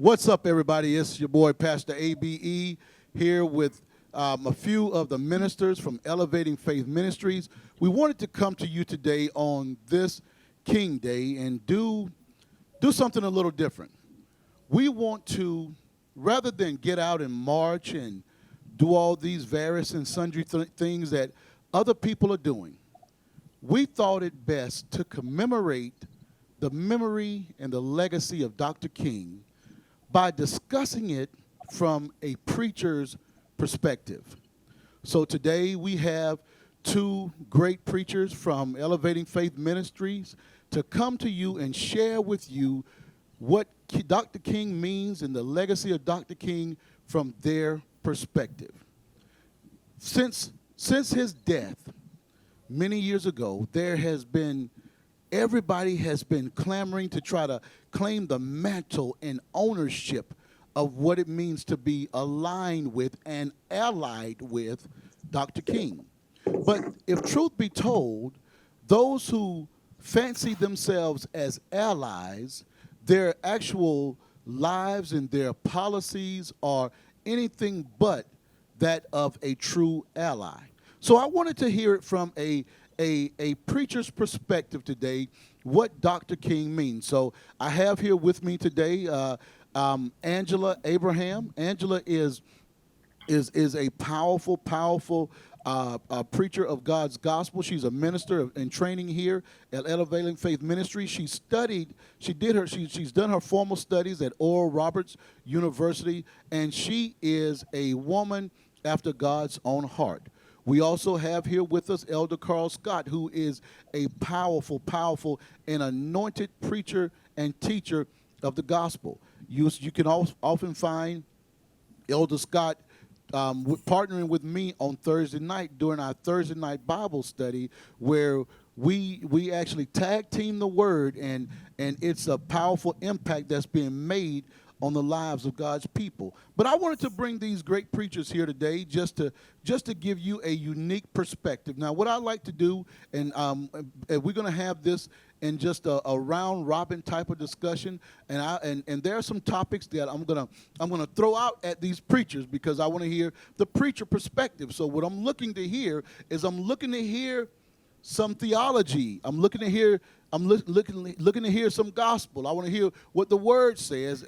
What's up, everybody? It's your boy, Pastor ABE, here with a few of the ministers from Elevating Faith Ministries. We wanted to come to you today on this King Day and do something a little different. We want to, rather than get out and march and do all these various and sundry things that other people are doing, we thought it best to commemorate the memory and the legacy of Dr. King by discussing it from a preacher's perspective. So today we have two great preachers from Elevating Faith Ministries to come to you and share with you what Dr. King means and the legacy of Dr. King from their perspective. Since his death many years ago, everybody has been clamoring to try to claim the mantle and ownership of what it means to be aligned with and allied with Dr. King. But if truth be told, those who fancy themselves as allies, their actual lives and their policies are anything but that of a true ally. So I wanted to hear it from a preacher's perspective today, what Dr. King means. So I have here with me today Angela Abraham. Angela is a powerful preacher of God's gospel. She's a minister in training here at Elevating Faith Ministries. She's done her formal studies at Oral Roberts University, and she is a woman after God's own heart. We also have here with us Elder Carl Scott, who is a powerful, and anointed preacher and teacher of the gospel. You can often find Elder Scott partnering with me on Thursday night during our Thursday night Bible study, where we actually tag team the word, and it's a powerful impact that's being made on the lives of God's people. But I wanted to bring these great preachers here today just to give you a unique perspective. Now, what I like to do, and we're going to have this in just a round robin type of discussion, and there are some topics that I'm gonna throw out at these preachers because I want to hear the preacher perspective. So what I'm looking to hear some theology. Looking to hear some gospel. I want to hear what the word says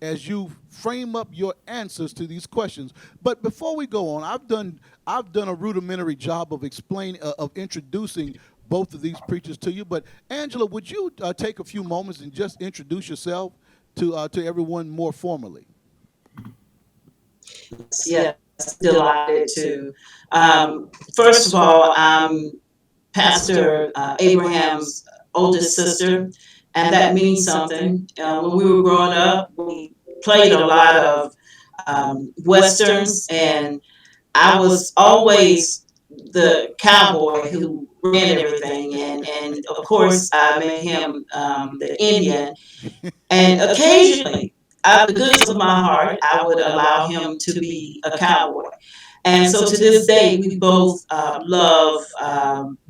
as you frame up your answers to these questions. But before we go on, I've done a rudimentary job of introducing both of these preachers to you. But Angela, would you take a few moments and just introduce yourself to everyone more formally? Yes, delighted to. First of all, I'm Pastor Abraham's oldest sister, and that means something. When we were growing up, we played a lot of westerns, and I was always the cowboy who ran everything, and of course I made him the Indian, and occasionally, out of the goodness of my heart, I would allow him to be a cowboy. And so to this day, we both love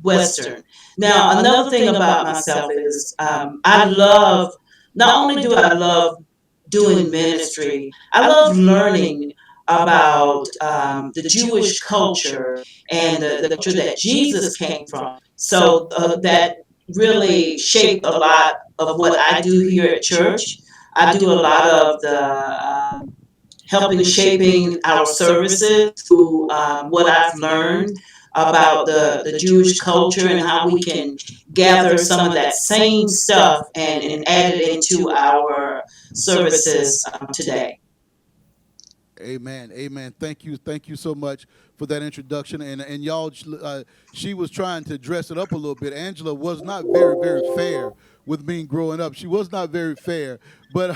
Western. Now, another thing about myself is I love, not only do I love doing ministry, I love learning about the Jewish culture and the culture that Jesus came from. So that really shaped a lot of what I do here at church. I do a lot of the helping shaping our services through what I've learned about the Jewish culture and how we can gather some of that same stuff and add it into our services today. Amen. Thank you so much for that introduction. And y'all, she was trying to dress it up a little bit. Angela was not very fair with me growing up. She was not very fair, but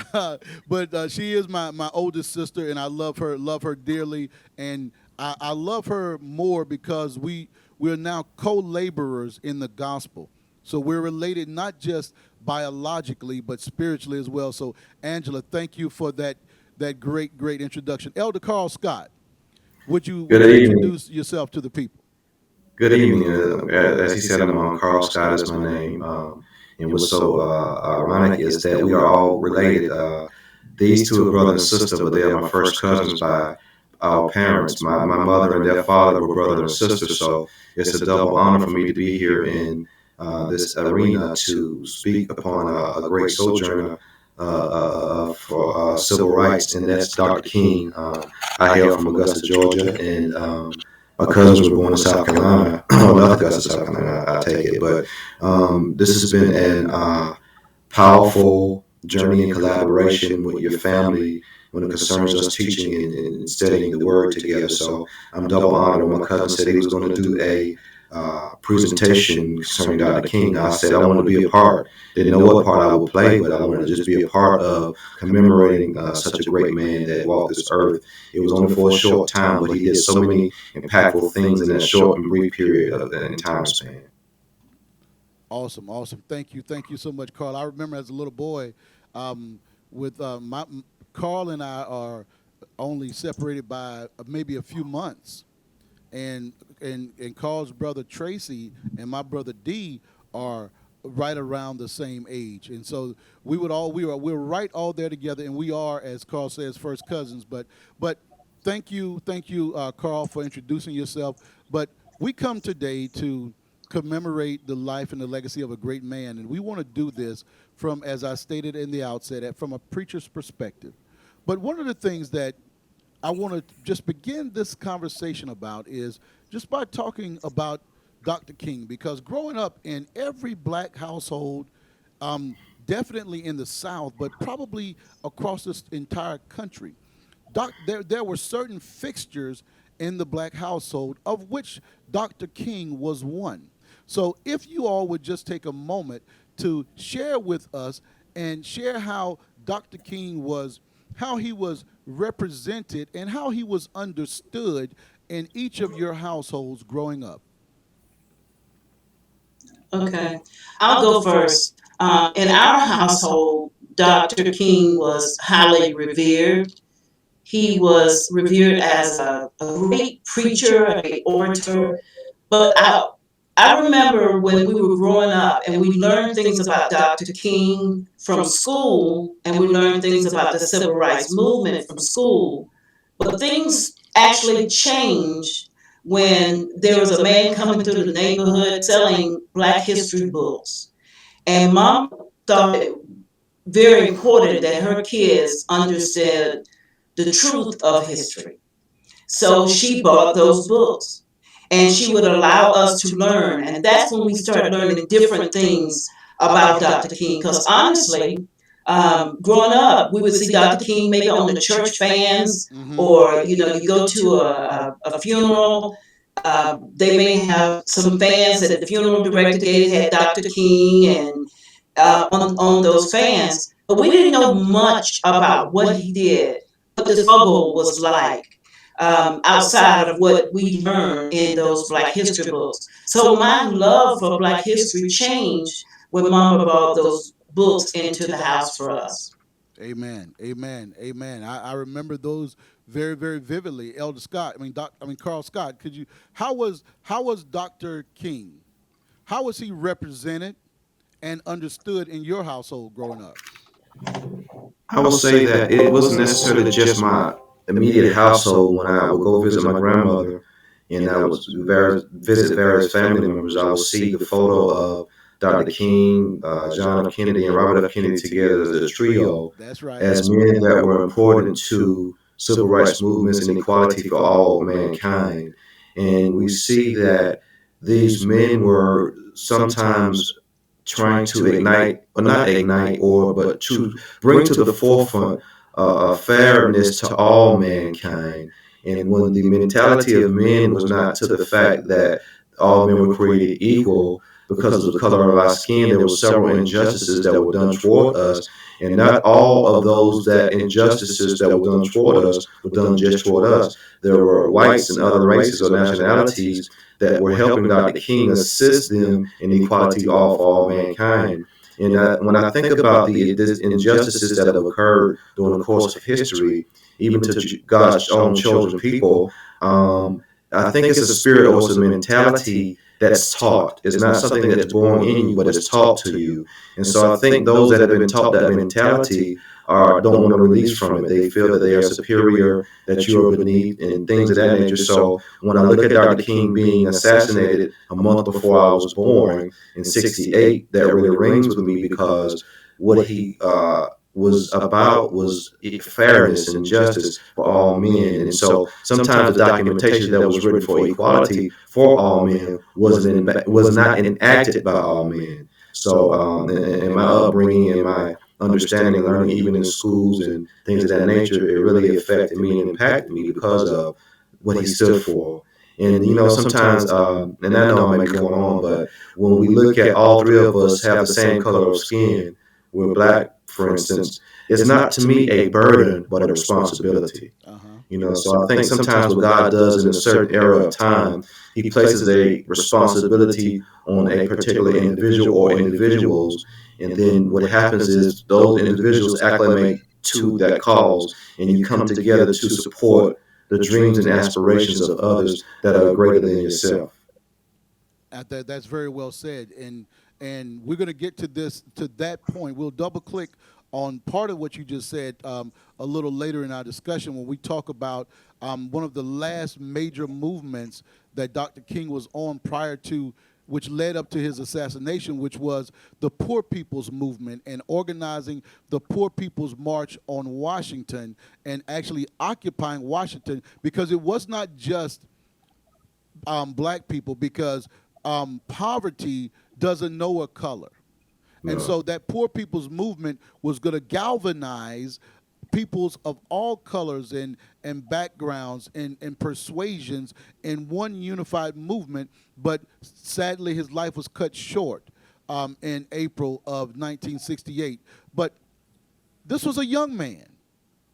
she is my oldest sister, and I love her dearly, and I love her more because we're now co-laborers in the gospel. So we're related not just biologically, but spiritually as well. So Angela, thank you for that great introduction. Elder Carl Scott, would you introduce yourself to the people? Good evening. As he said, I'm Carl Scott is my name. And what's so ironic is that we are all related. These two are brother and sister, but they are my first cousins by our parents. My mother and their father were brother and sister, so it's a double honor for me to be here in this arena to speak upon a great sojourner for civil rights, and that's Dr. King. I hail from Augusta, Georgia, and my cousins were born in South Carolina, North Augusta, South Carolina, I take it. But this has been an powerful journey in collaboration with your family when it concerns us teaching and studying the word together. So I'm double honored. When my cousin said he was going to do a presentation concerning Dr. King, I said I wanted to be a part. Didn't know what part I would play, but I wanted to just be a part of commemorating such a great man that walked this earth. It was only for a short time, but he did so many impactful things in that short and brief period of the time span. Awesome, awesome. Thank you so much, Carl. I remember as a little boy, with Carl and I are only separated by maybe a few months, and and Carl's brother Tracy and my brother D are right around the same age, and so we were right all there together, and we are, as Carl says, first cousins. But thank you, Carl, for introducing yourself. But we come today to commemorate the life and the legacy of a great man, and we want to do this from, as I stated in the outset, from a preacher's perspective. But one of the things that I want to just begin this conversation about is just by talking about Dr. King, because growing up in every black household, definitely in the South, but probably across this entire country, there were certain fixtures in the black household, of which Dr. King was one. So if you all would just take a moment to share with us and share how Dr. King was, how he was represented, and how he was understood in each of your households growing up. Okay, I'll go first. In our household, Dr. King was highly revered. He was revered as a great preacher, a great orator. But I remember when we were growing up and we learned things about Dr. King from school and we learned things about the civil rights movement from school. But things actually changed when there was a man coming through the neighborhood selling Black history books. And Mom thought it very important that her kids understood the truth of history. So she bought those books and she would allow us to learn. And that's when we started learning different things about Dr. King. Because honestly, growing up, we would see Dr. King maybe on the church fans, or you go to a funeral. They may have some fans that the funeral director gave had Dr. King and on those fans, but we didn't know much about what he did, what the struggle was like, outside of what we learned in those Black history books. So my love for Black history changed when Mama brought those books into the house for us. Amen. Amen. Amen. I remember those very, very vividly. Elder Scott, Carl Scott, could you how was Dr. King? How was he represented and understood in your household growing up? I will say that it wasn't necessarily just my immediate household. When I would go visit my grandmother and I would visit various family members, I would see the photo of Dr. King, John F. Kennedy, and Robert F. Kennedy together as a trio, That's right. as men that were important to civil rights movements and equality for all mankind. And we see that these men were sometimes trying to ignite, or not ignite, or but to bring to the forefront fairness to all mankind. And when the mentality of men was not to the fact that all men were created equal because of the color of our skin, there were several injustices that were done toward us. And not all of those that injustices that were done toward us were done just toward us. There were whites and other races or nationalities that were helping Dr. King assist them in equality of all mankind. And when I think about the injustices that have occurred during the course of history, even to God's own chosen people, I think it's a spirit or it's a mentality that's taught. It's not something that's born in you, but it's taught to you. And so I think those that have been taught that mentality don't want to release from it. They feel that they are superior, that you are beneath, and things of that nature. So when I look at Dr. King being assassinated a month before I was born in '68, that really rings with me because what he was about was fairness and justice for all men. And so sometimes the documentation that was written for equality for all men was not enacted by all men. So in my upbringing and my understanding, learning even in schools and things of that nature, it really affected me and impacted me because of what he stood for. And sometimes, and I know I might be going on, but when we look at all three of us have the same color of skin, we're black, for instance, it's not to me a burden, but a responsibility. Uh-huh. So I think sometimes what God does in a certain era of time, he places a responsibility on a particular individual or individuals. And then what happens is those individuals acclimate to that cause, and you come together to support the dreams and aspirations of others that are greater than yourself. That's very well said, and we're going to get to that point. We'll double click on part of what you just said a little later in our discussion when we talk about one of the last major movements that Dr. King was on prior to, which led up to his assassination, which was the Poor People's Movement and organizing the Poor People's March on Washington and actually occupying Washington, because it was not just black people, because poverty doesn't know a color. And so that Poor People's Movement was going to galvanize peoples of all colors and backgrounds and persuasions in one unified movement. But sadly, his life was cut short in April of 1968. But this was a young man.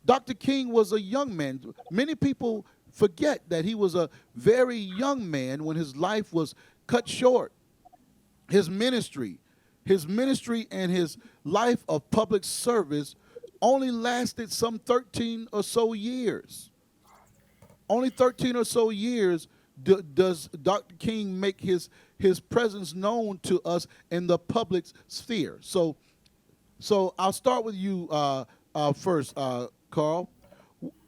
Dr. King was a young man. Many people forget that he was a very young man when his life was cut short. His ministry and his life of public service only lasted some 13 or so years. Only 13 or so years does Dr. King make his presence known to us in the public sphere. So I'll start with you first, Carl.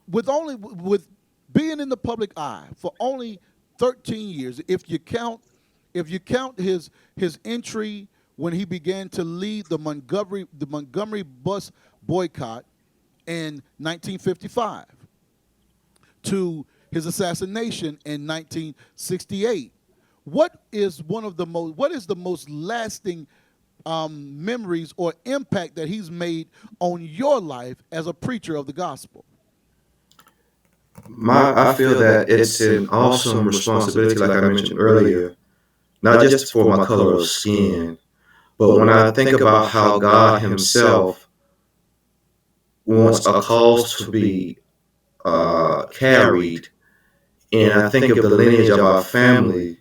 With being in the public eye for only 13 years, if you count his entry when he began to lead the Montgomery bus boycott in 1955 to his assassination in 1968, what is the most lasting memories or impact that he's made on your life as a preacher of the gospel? I feel that it's an awesome responsibility, like I mentioned earlier, not just for my color of skin, but when I think about how God Himself wants a cause to be carried, and I think of the lineage of our family,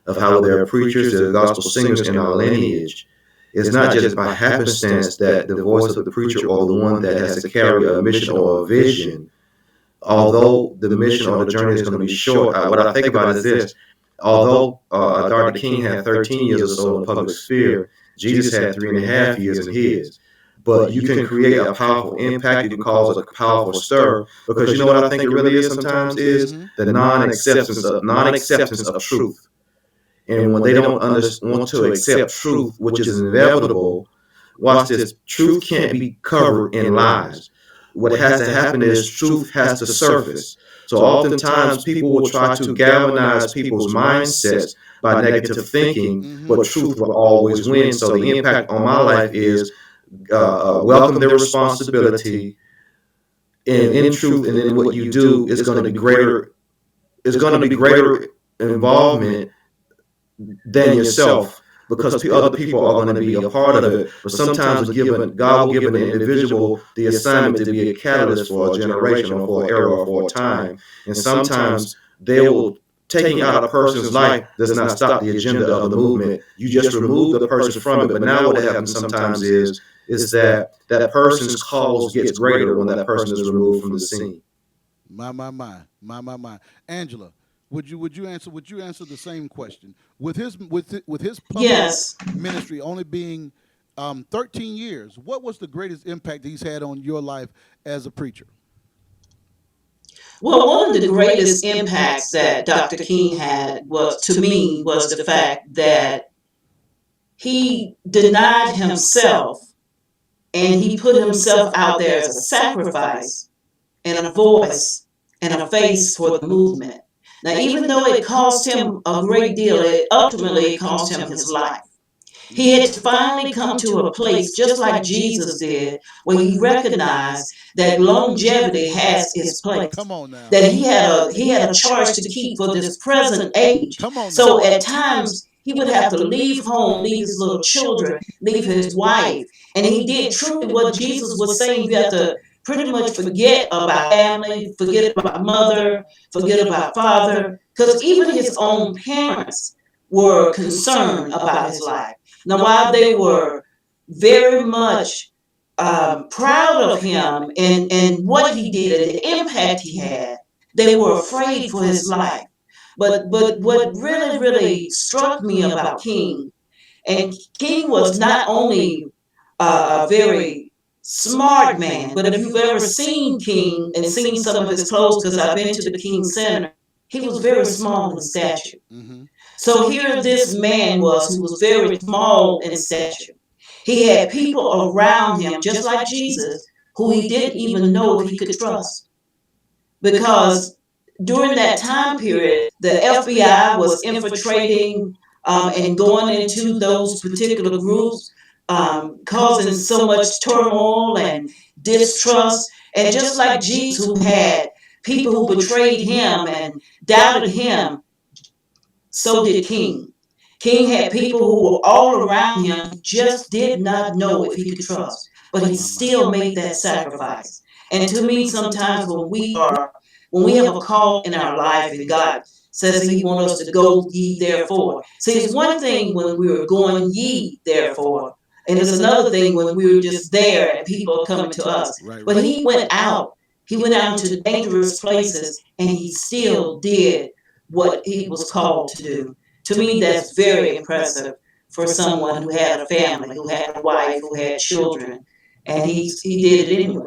of how there are preachers, there are gospel singers in our lineage. It's not just by happenstance that the voice of the preacher or the one that has to carry a mission or a vision, although the mission or the journey is going to be short, what I think about is this. Although Dr. King had 13 years or so in the public sphere, Jesus had 3.5 years in his. But you can create a powerful impact. You can cause a powerful stir, because you know what I think it really is sometimes is the non-acceptance of truth. And when they don't want to accept truth, which is inevitable, watch this, truth can't be covered in lies. What has to happen is truth has to surface. So oftentimes people will try to galvanize people's mindsets by negative thinking, but truth will always win. So the impact on my life is welcome their responsibility, and in truth, and in what you do is going to be greater. Is going to be greater involvement than yourself, because other people are going to be a part of it. But sometimes God will give an individual the assignment to be a catalyst for a generation or for an era or for a time. And sometimes they will, taking out a person's life does not stop the agenda of the movement. You just remove the person from it. But now what happens sometimes is that that person's cause gets greater when that person is removed from the scene. My. Angela, would you answer the same question with his public Yes. ministry only being 13 years. What was the greatest impact he's had on your life as a preacher? Well, one of the greatest impacts that Dr. King had was to me was the fact that he denied himself and he put himself out there as a sacrifice and a voice and a face for the movement. Now, even though it cost him a great deal, it ultimately cost him his life. He had to finally come to a place, just like Jesus did, where he recognized that longevity has its place. Come on now. That he had a charge to keep for this present age. Come on now. So at times he would have to leave home, leave his little children, leave his wife, and he did truly what Jesus was saying. You have to pretty much forget about family, forget about mother, forget about father, because even his own parents were concerned about his life. Now, while they were very much proud of him and what he did and the impact he had, they were afraid for his life. But what really struck me about King, and King was not only a very smart man, but if you've ever seen King and seen some of his clothes, because I've been to the King Center, he was very small in stature. Mm-hmm. So here this man was who was very small in stature. He had people around him, just like Jesus, who he didn't even know if he could trust. Because during that time period, the FBI was infiltrating and going into those particular groups, causing so much turmoil and distrust. And just like Jesus, who had people who betrayed him and doubted him, so did King. King had people who were all around him who just did not know if he could trust, but he still made that sacrifice. And to me, sometimes when we have a call in our life and God says that he wants us to go ye therefore. See, it's one thing when we were going ye therefore, and it's another thing when we were just there and people are coming to us. Right, But right. he went out. He went out into dangerous places and he still did what he was called to do. To me, that's very impressive for someone who had a family, who had a wife, who had children, and he did it anyway.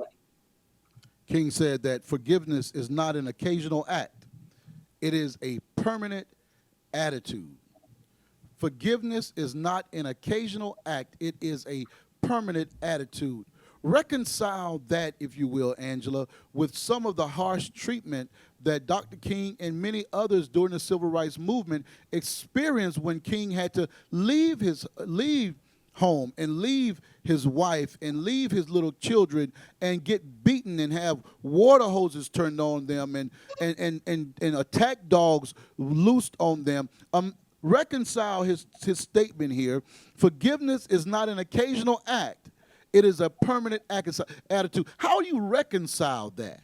King said that forgiveness is not an occasional act, it is a permanent attitude. Forgiveness is not an occasional act, it is a permanent attitude. Reconcile that, if you will, Angela, with some of the harsh treatment that Dr. King and many others during the civil rights movement experienced when King had to leave home and leave his wife and leave his little children and get beaten and have water hoses turned on them and attack dogs loosed on them. Reconcile his statement here. Forgiveness is not an occasional act. It is a permanent attitude. How do you reconcile that?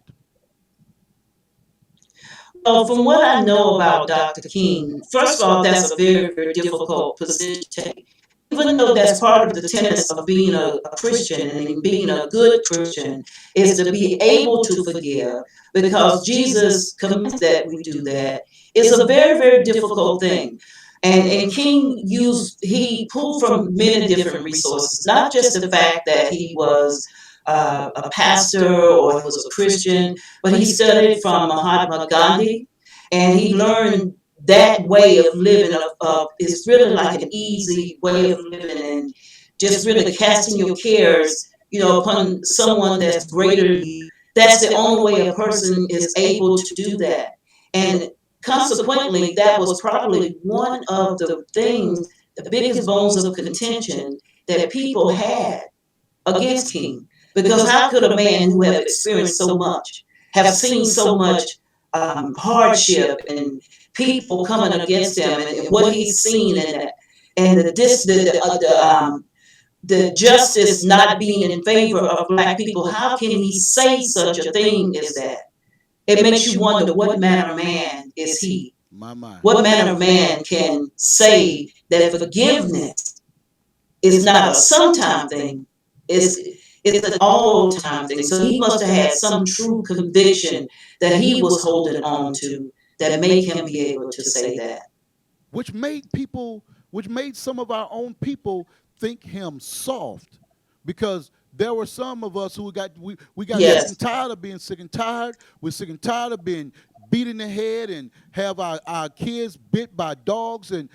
Well, from what I know about Dr. King, first of all, that's a very difficult position to take. Even though that's part of the tenets of being a Christian and being a good Christian, is to be able to forgive, because Jesus commands that we do that. It's a very difficult thing. And King he pulled from many different resources, not just the fact that he was a pastor or he was a Christian, but he studied from Mahatma Gandhi, and he learned that way of living is really like an easy way of living, and just really casting your cares, upon someone that's greater than you. That's the only way a person is able to do that. And consequently, that was probably one of the things, the biggest bones of contention that people had against King. Because how could a man who have experienced so much, have seen so much hardship and people coming against him, and what he's seen, and the justice not being in favor of black people, how can he say such a thing as that? It makes you wonder, what manner of man is he? My. What manner of man can say that forgiveness is not a sometime thing, it's an all time thing? So he must have had some true conviction that he was holding on to that made him be able to say that. Which made some of our own people think him soft, because there were some of us who got sick Yes. and tired of being sick and tired. We're sick and tired of being beat in the head and have our kids bit by dogs. And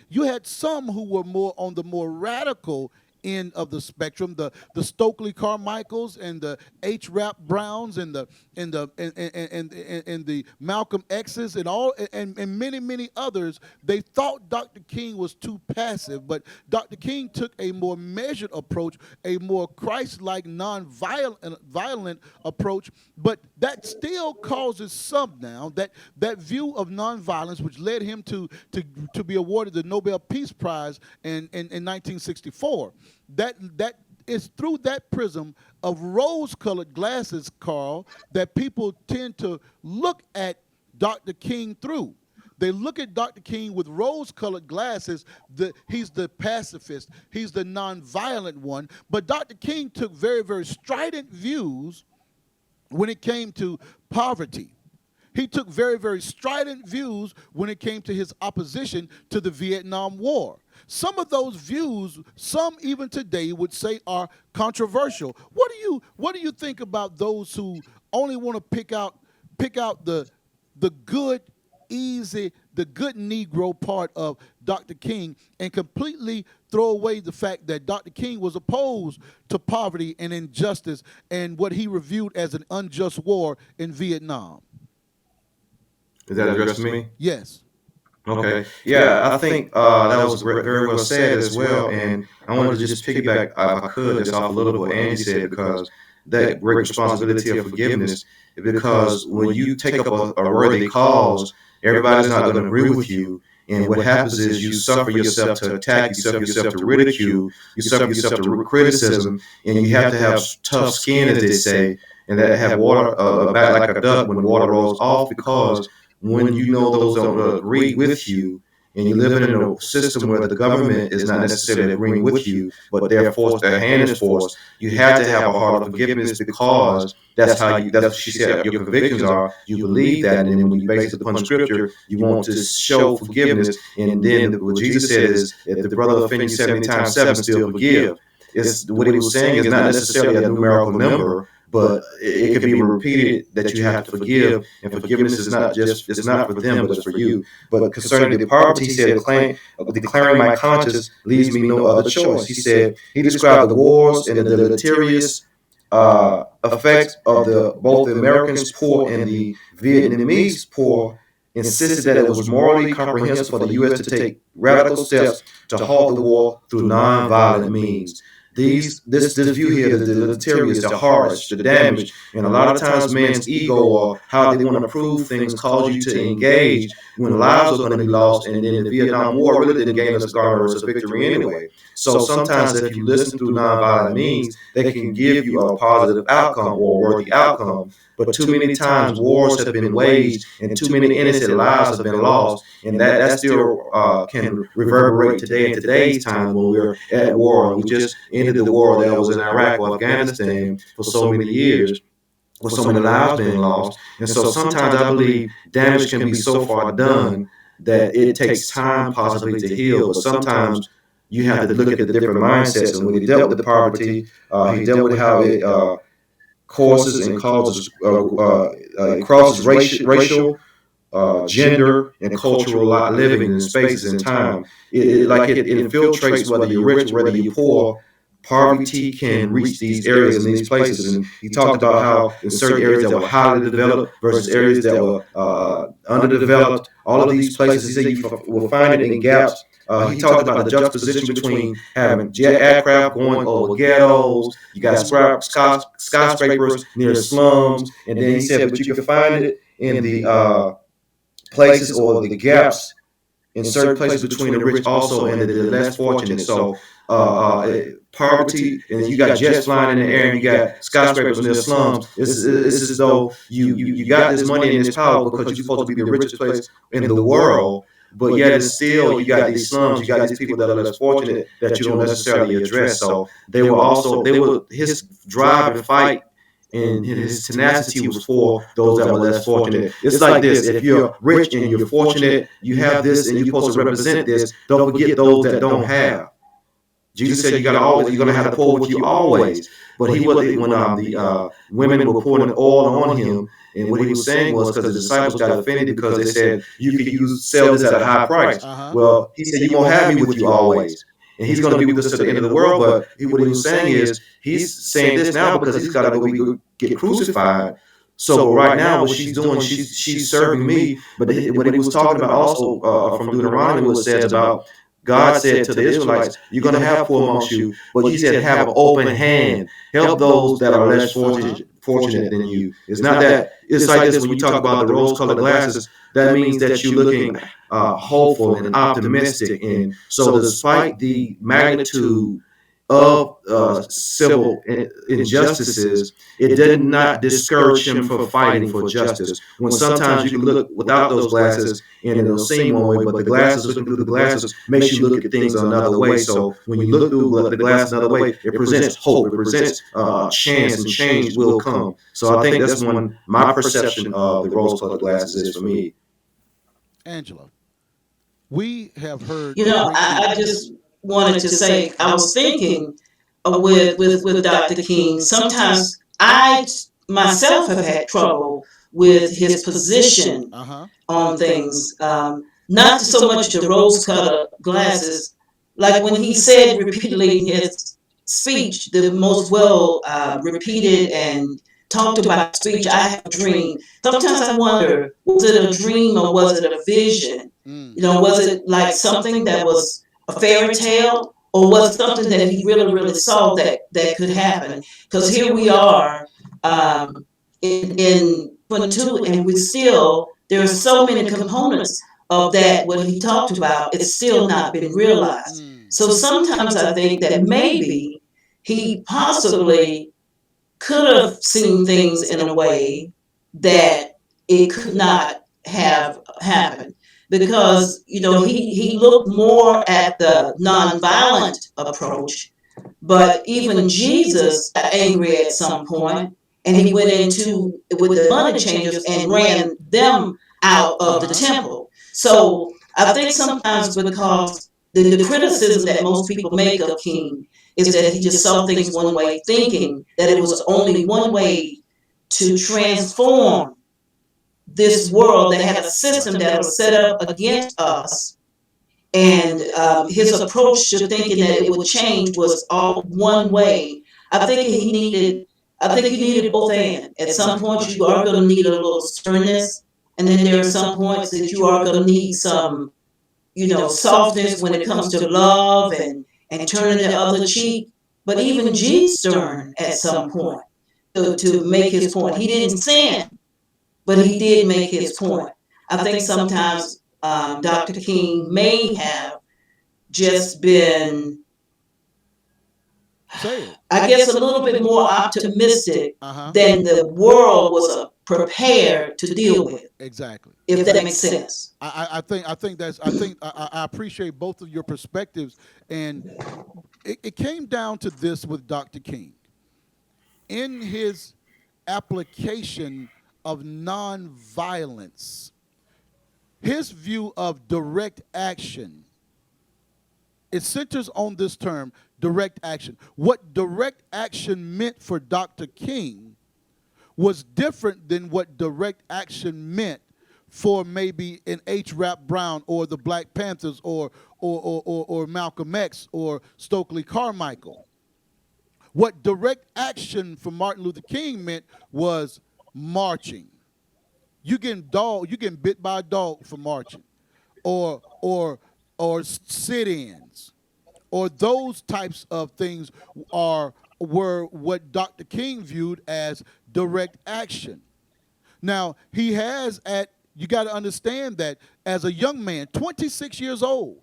you had some who were more on the more radical end of the spectrum, the Stokely Carmichaels and the H. Rap Browns and the Malcolm X's and all and many others. They thought Dr. King was too passive, but Dr. King took a more measured approach, a more Christ-like, non-violent approach. But that still causes some now that view of nonviolence, which led him to be awarded the Nobel Peace Prize in 1964. That is through that prism of rose-colored glasses, Carl, that people tend to look at Dr. King through. They look at Dr. King with rose-colored glasses. He's the pacifist. He's the nonviolent one. But Dr. King took very strident views when it came to poverty. He took very strident views when it came to his opposition to the Vietnam War. Some of those views, some even today would say, are controversial. What do you think about those who only want to pick out the good, easy, the good Negro part of Dr. King and completely throw away the fact that Dr. King was opposed to poverty and injustice and what he reviewed as an unjust war in Vietnam? Is that addressed to me? Yes. Okay. Yeah, I think that was very well said as well. And I wanted to just piggyback, if I could, just off a little bit what Andy said, because that great responsibility of forgiveness, because when you take up a worthy cause, everybody's not going to agree with you. And what happens is you suffer yourself to attack, you suffer yourself to ridicule, you suffer yourself to criticism, and you have to have tough skin, as they say, and that have water back like a duck when water rolls off, because when you know those don't agree with you, and you're living in a system where the government is not necessarily agreeing with you, but their hand is forced, you have to have a heart of forgiveness, because that's what she said your convictions are. You believe that, and then when you base it upon scripture, you want to show forgiveness. And then what Jesus said is, if the brother offends you 70 times 7, still forgive. It's what he was saying is not necessarily a numerical number, but it can be repeated that you have to forgive, and forgiveness is it's not for them, but it's for you. But concerning the poverty, he said, declaring my conscience leaves me no other choice. He described the wars and the deleterious effects of both the Americans' poor and the Vietnamese poor, insisted that it was morally comprehensible for the U.S. to take radical steps to halt the war through nonviolent means. This view here, the deleterious, the harsh, the damage, and a lot of times man's ego or how they want to prove things cause you to engage when lives are going to be lost. And then the Vietnam War really didn't garner us a victory anyway. So sometimes if you listen through nonviolent means, they can give you a positive outcome or a worthy outcome. But too many times wars have been waged and too many innocent lives have been lost, and that still can reverberate today in today's time when we're at war. And we just ended the war that was in Iraq or Afghanistan for so many years, with so many lives being lost. And so sometimes I believe damage can be so far done that it takes time possibly to heal. But sometimes you have to look at the different mindsets. And when he dealt with the poverty, he dealt with how it causes and causes crosses racial, gender, and cultural living in spaces and time. It infiltrates whether you're rich or whether you're poor. Poverty can reach these areas and these places. And he talked about how in certain areas that were highly developed versus areas that were underdeveloped, all of these places, he said you will find it in gaps. He talked about the juxtaposition between having jet aircraft going over ghettos. You got skyscrapers near slums. And then he said, but you can find it in the places or the gaps in certain places between the rich also and the less fortunate. So poverty, and you got jets flying in the air, and you got skyscrapers near slums. It's as though you got this money and this power because you're supposed to be the richest place in the world, but yet it's still you got these slums, you got these people that are less fortunate that you don't necessarily address. So they were his drive and fight and his tenacity was for those that were less fortunate. It's like this: if you're rich and you're fortunate, you have this and you're supposed to represent this. Don't forget those that don't have. Jesus said you're gonna have the poor with you always. But he was when the women were pouring oil on him, and what he was saying was because the disciples got offended because they said you could sell this at a high price. Uh-huh. Well, he said you're gonna have me with you always. And he's going to be with us to the end of the world. But what he was saying is, he's saying this now because he's got to get crucified. So right now, what she's doing, she's serving me. But what he was talking about also from Deuteronomy, what it says about God said to the Israelites, "You're going to have poor amongst you," but He said, "Have an open hand, help those that are less fortunate than you." It's not that. It's like this when you talk about the rose-colored glasses. That means that you're looking hopeful and optimistic. And so, despite the magnitude of civil injustices, it did not discourage him from fighting for justice. When sometimes you can look without those glasses and it'll seem one way, but the glasses, looking through the glasses, makes you look at things another way. So when you look through the glass another way, it presents hope, it presents chance, and change will come. So I think that's one my perception of the rose-colored glasses is for me. Angela, we have heard I just wanted to say, I was thinking with Dr. King. Sometimes I myself have had trouble with his position uh-huh. on things. Not so much the rose-colored glasses, like when he said repeatedly in his speech, the most well repeated and talked about speech, "I have a dream." Sometimes I wonder, was it a dream or was it a vision? Was it like something that was a fairy tale, or was it something that he really saw that could happen? Because here we are in 22, and we still, there are so many components of that what he talked about. It's still not been realized. So sometimes I think that maybe he possibly could have seen things in a way that it could not have happened, because he looked more at the nonviolent approach. But even Jesus got angry at some point, and he went into with the money changers and ran them out of the temple. So I think sometimes, because the criticism that most people make of King is that he just saw things one way, thinking that it was only one way to transform this world, that had a system that was set up against us. And his approach to thinking that it would change was all one way. I think he needed. I think you needed both ends. At some point, you are going to need a little sternness, and then there are some points that you are going to need some, softness when it comes to love and turning the other cheek. But even Jesus stern at some point to make his point. He didn't sin, but he did make his point. I think sometimes Dr. King may have just been, I guess, a little bit more optimistic than the world was prepared to deal with. Exactly. If that makes sense. I think that's I appreciate both of your perspectives, and it came down to this with Dr. King. In his application of nonviolence, his view of direct action, it centers on this term, direct action. What direct action meant for Dr. King was different than what direct action meant for maybe an H. Rap Brown or the Black Panthers or Malcolm X or Stokely Carmichael. What direct action for Martin Luther King meant was marching. You getting bit by a dog for marching, or sit-ins, or those types of things were what Dr. King viewed as direct action. Now you got to understand that as a young man, 26 years old,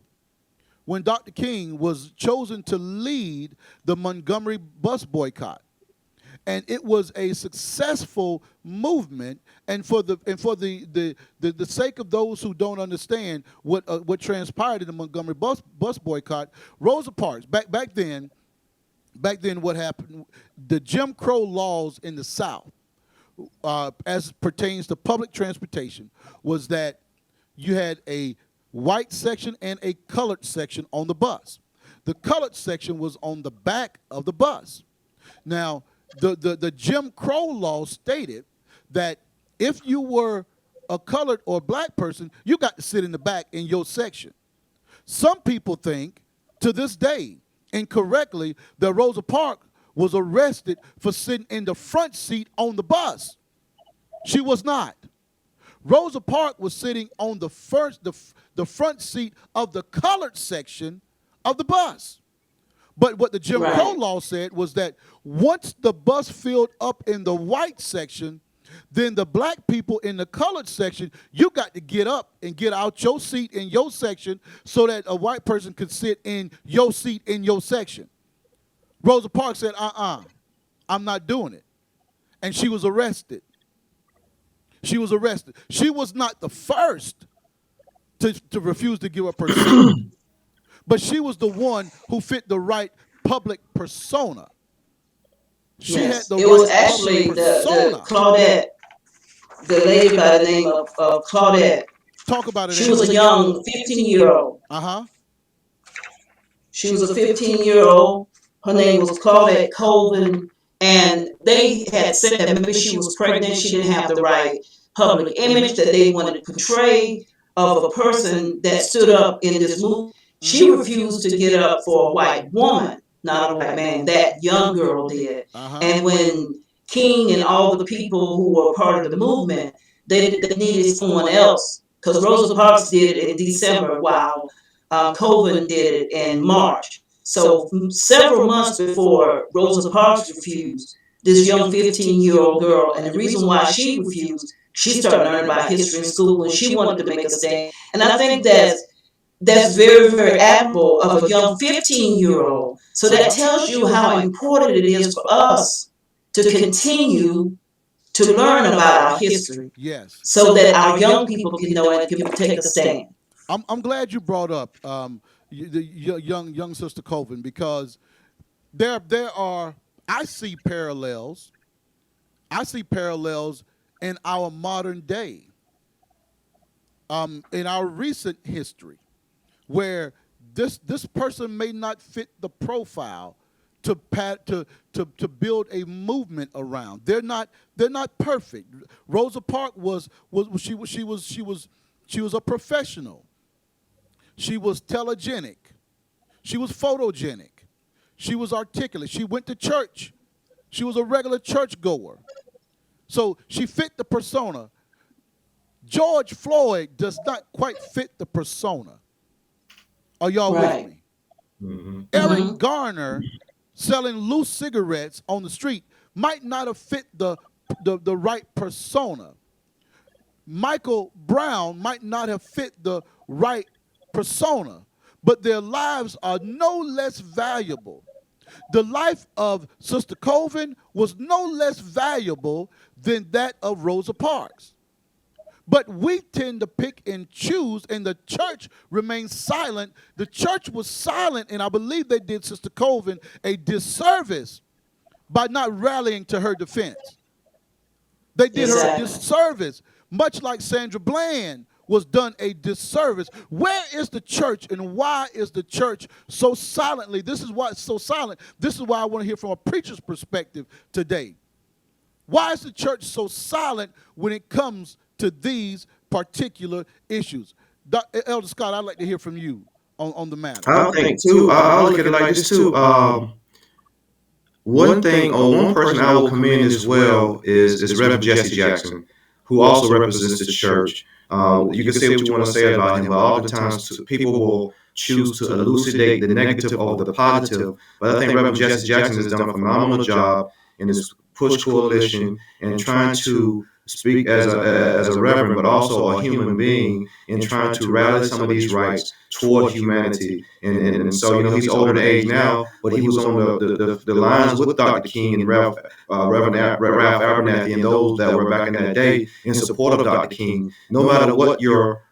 when Dr. King was chosen to lead the Montgomery bus boycott. And it was a successful movement. And for the sake of those who don't understand what transpired in the Montgomery bus boycott, Rosa Parks, back then what happened, the Jim Crow laws in the South, as it pertains to public transportation, was that you had a white section and a colored section on the bus. the colored section was on the back of the bus. Now, the Jim Crow law stated that if you were a colored or black person, you got to sit in the back in your section. Some people think, to this day, incorrectly, that Rosa Parks was arrested for sitting in the front seat on the bus. She was not. Rosa Parks was sitting on the front seat of the colored section of the bus. But what the Jim Crow law said was that once the bus filled up in the white section, then the black people in the colored section, you got to get up and get out your seat in your section so that a white person could sit in your seat in your section. Rosa Parks said, I'm not doing it. And she was arrested. She was arrested. She was not the first to refuse to give up her seat, but she was the one who fit the right public persona. She had the it right was actually the Claudette, the lady by the name of Claudette. Talk about it. She was a young 15-year-old. She was a 15-year-old. Her name was Claudette Colvin. And they had said that maybe she was pregnant. She didn't have the right public image that they wanted to portray of a person that stood up in this movement. She refused to get up for a white woman, not a white man. That young girl did. And when King and all the people who were part of the movement, they needed someone else. Because Rosa Parks did it in December while Colvin did it in March. So several months before Rosa Parks refused, this young 15-year-old girl, and the reason why she refused, she started learning about history in school and she wanted to make a stand. And I think that's very, very admirable of a young 15-year-old. So that tells you how important it is for us to continue to learn about our history. Yes. So that our young people can know and can take a stand. I'm glad you brought up the young sister Colvin, because there are, I see parallels in our modern day, in our recent history, where this person may not fit the profile to build a movement around. They're not perfect. Rosa Parks was a professional. She was telegenic. She was photogenic. She was articulate. She went to church. She was a regular churchgoer. So she fit the persona. George Floyd does not quite fit the persona. Are y'all with me? Mm-hmm. Eric Garner selling loose cigarettes on the street might not have fit the right persona. Michael Brown might not have fit the right persona, but their lives are no less valuable. The life of Sister Colvin was no less valuable than that of Rosa Parks. But we tend to pick and choose, and the church remains silent. The church was silent, and I believe they did Sister Colvin a disservice by not rallying to her defense. They did her a disservice, much like Sandra Bland was done a disservice. Where is the church, and why is the church so silently? This is why it's so silent. This is why I want to hear from a preacher's perspective today. Why is the church so silent when it comes to these particular issues? Elder Scott, I'd like to hear from you on the matter. I think, too, I look at it like this, too. One thing, or one person I will commend as well is Reverend Jesse Jackson, who also represents the church. You can say what you want to say about him, but oftentimes people will choose to elucidate the negative over the positive. But I think Reverend Jesse Jackson has done a phenomenal job in this push coalition and trying to speak as a reverend, but also a human being, in trying to rally some of these rights toward humanity. And so, he's older in age now, but he was on the lines with Dr. King and Reverend Ralph Abernathy and those that were back in that day in support of Dr. King. No matter what your,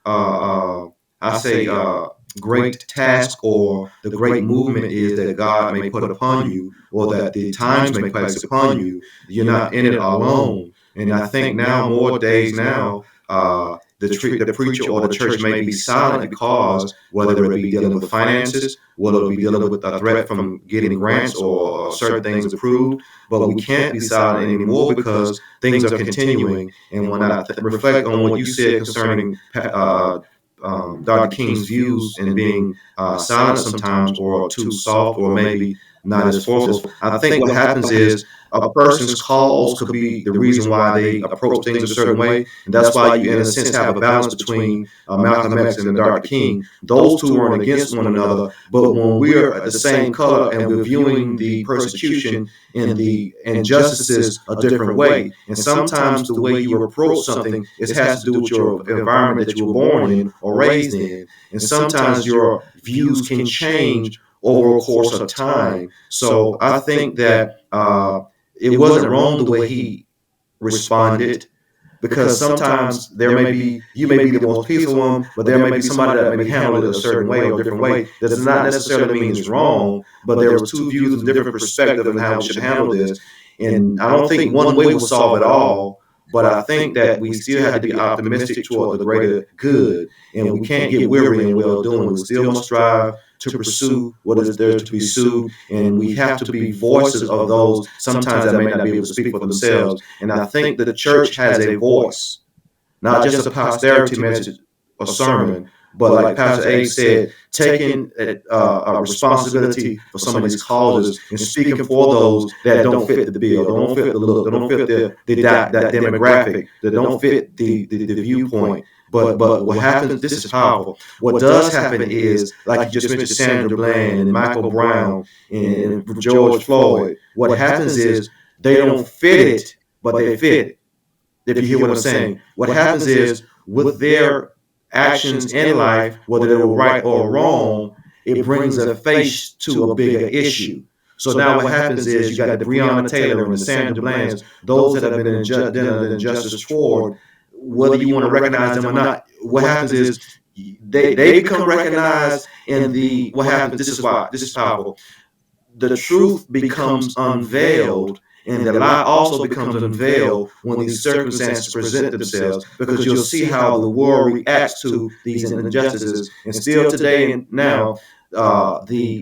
great task or the great movement is that God may put upon you, or that the times may place upon you, you're not in it alone. And I think now, more days now, the preacher or the church may be silent because whether it be dealing with finances, whether it be dealing with a threat from getting grants or certain things approved, but we can't be silent anymore because things are continuing. And when I reflect on what you said concerning Dr. King's views and being silent sometimes or too soft or maybe not as forceful, I think what happens is a person's calls could be the reason why they approach things a certain way. And that's why you, in a sense, have a balance between Malcolm X and Dr. King. Those two aren't against one another, but when we're the same color and we're viewing the persecution and the injustices a different way, and sometimes the way you approach something, it has to do with your environment that you were born in or raised in, and sometimes your views can change over a course of time. So I think that it wasn't wrong the way he responded, because sometimes there may be, you may be the most peaceful one, but there may be somebody that may handle it a certain way or a different way. That does not necessarily mean it's wrong, but there was two views and different perspectives on how we should handle this. And I don't think one way will solve it all, but I think that we still have to be optimistic toward the greater good, and we can't get weary in well doing. We still must strive to pursue what is there to be pursued, and we have to be voices of those sometimes that may not be able to speak for themselves. And I think that the church has a voice, not just a posterity message or sermon, but like Pastor A said, taking a responsibility for some of these causes and speaking for those that don't fit the bill, don't fit the look, don't fit that demographic, that don't fit the viewpoint. But what happens, this is powerful. What does happen is, like you just mentioned, Sandra Bland and Michael Brown and George Floyd, what happens is they don't fit it, but they fit it. If you hear what I'm saying, what happens is with their actions in life, whether they were right or wrong, it brings a face to a bigger issue. So now what happens is you got the Breonna Taylor and the Sandra Blands, those that have been done an injustice toward, whether you want to recognize them or not. What happens is they become recognized in the, what happens, this is powerful. The truth becomes unveiled, and the lie also becomes unveiled when these circumstances present themselves, because you'll see how the world reacts to these injustices. And still today and now, the